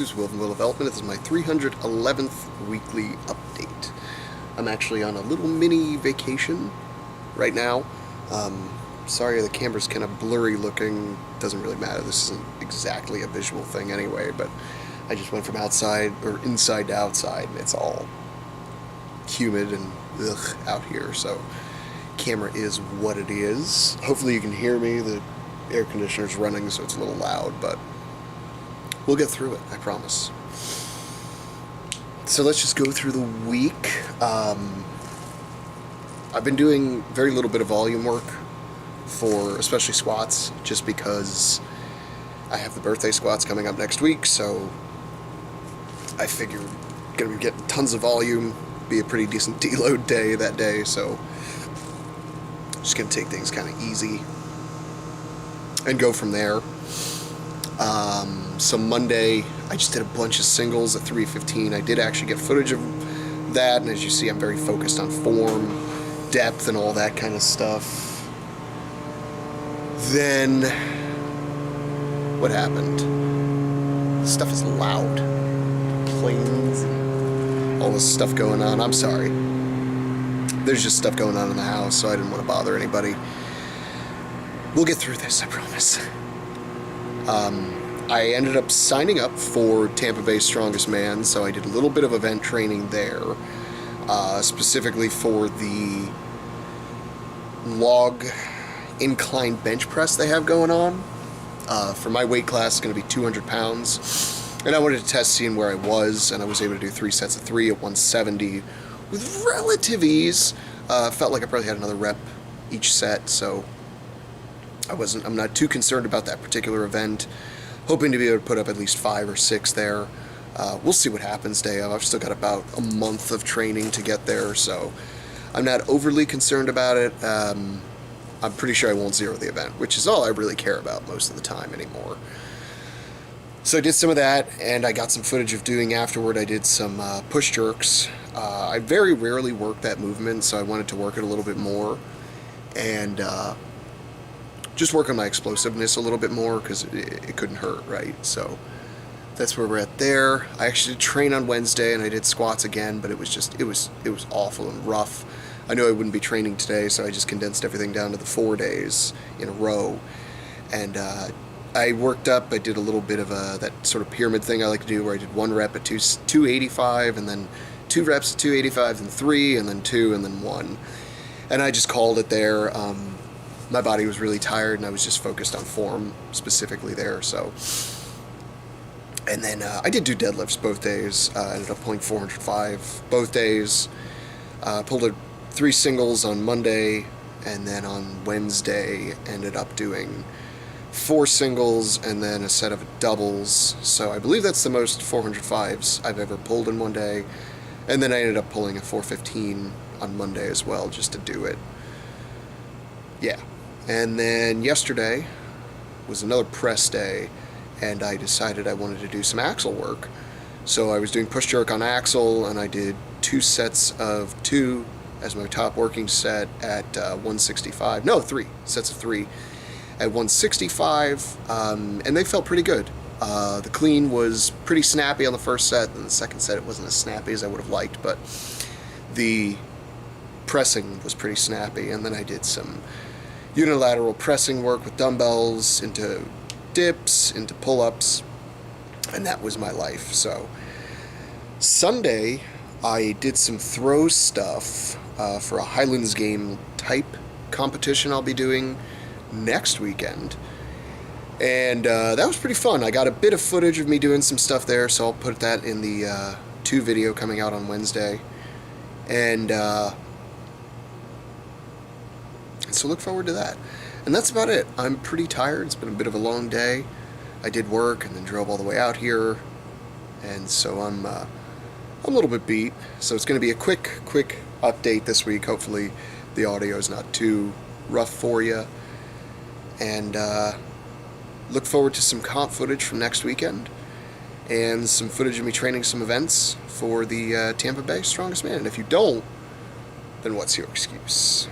to Will Development. This is my 311th weekly update. I'm actually on a little mini vacation right now. Sorry the camera's kind of blurry looking. Doesn't really matter. This isn't exactly a visual thing anyway, but I just went from outside or inside to outside and it's all humid and out here, so camera is what it is. Hopefully you can hear me. The air conditioner's running, so it's a little loud, but we'll get through it, I promise. So let's just go through the week. I've been doing very little bit of volume work for especially squats, just because I have the birthday squats coming up next week, so I figured gonna be getting tons of volume, be a pretty decent deload day that day, so just gonna take things kind of easy and go from there. So Monday, I just did a bunch of singles at 315. I did actually get footage of that, and as you see, I'm very focused on form, depth, and all that kind of stuff. Then, what happened? Stuff is loud. Planes and all this stuff going on. I'm sorry. There's just stuff going on in the house, so I didn't want to bother anybody. We'll get through this, I promise. I ended up signing up for Tampa Bay's Strongest Man, so I did a little bit of event training there, specifically for the log incline bench press they have going on. For my weight class, it's going to be 200 pounds, and I wanted to test seeing where I was, and I was able to do 3 sets of 3 at 170 with relative ease. Felt like I probably had another rep each set, so I'm not too concerned about that particular event. Hoping to be able to put up at least 5 or 6 there. We'll see what happens day of. I've still got about a month of training to get there, so I'm not overly concerned about it. I'm pretty sure I won't zero the event, which is all I really care about most of the time anymore. So I did some of that, and I got some footage of doing afterward. I did some push jerks. I very rarely work that movement, so I wanted to work it a little bit more, and just work on my explosiveness a little bit more, because it couldn't hurt, right? So that's where we're at there. I actually did train on Wednesday, and I did squats again, but it was awful and rough. I knew I wouldn't be training today, so I just condensed everything down to the 4 days in a row. And I worked up. I did a little bit of that sort of pyramid thing I like to do, where I did 1 rep at 285, and then 2 reps at 285, and 3, and then 2, and then 1. And I just called it there. My body was really tired, and I was just focused on form specifically there. So, and then I did do deadlifts both days. Ended up pulling 405 both days. Pulled 3 singles on Monday, and then on Wednesday ended up doing 4 singles and then a set of doubles. So I believe that's the most 405s I've ever pulled in one day. And then I ended up pulling a 415 on Monday as well, just to do it. Yeah. And then yesterday was another press day, and I decided I wanted to do some axle work. So I was doing push jerk on axle, and I did 2 sets of 2 as my top working set at 165. No, 3 sets of 3 at 165, and they felt pretty good. The clean was pretty snappy on the first set, and the second set it wasn't as snappy as I would have liked, but the pressing was pretty snappy. And then I did some unilateral pressing work with dumbbells into dips, into pull-ups, and that was my life. So Sunday I did some throw stuff for a Highlands game type competition I'll be doing next weekend, and that was pretty fun. I got a bit of footage of me doing some stuff there, so I'll put that in the 2 video coming out on Wednesday, and so look forward to that. And that's about it. I'm pretty tired. It's been a bit of a long day. I did work and then drove all the way out here, and so I'm a little bit beat. So it's going to be a quick update this week. Hopefully the audio is not too rough for you, and look forward to some comp footage from next weekend and some footage of me training some events for the Tampa Bay Strongest Man. And if you don't, then what's your excuse?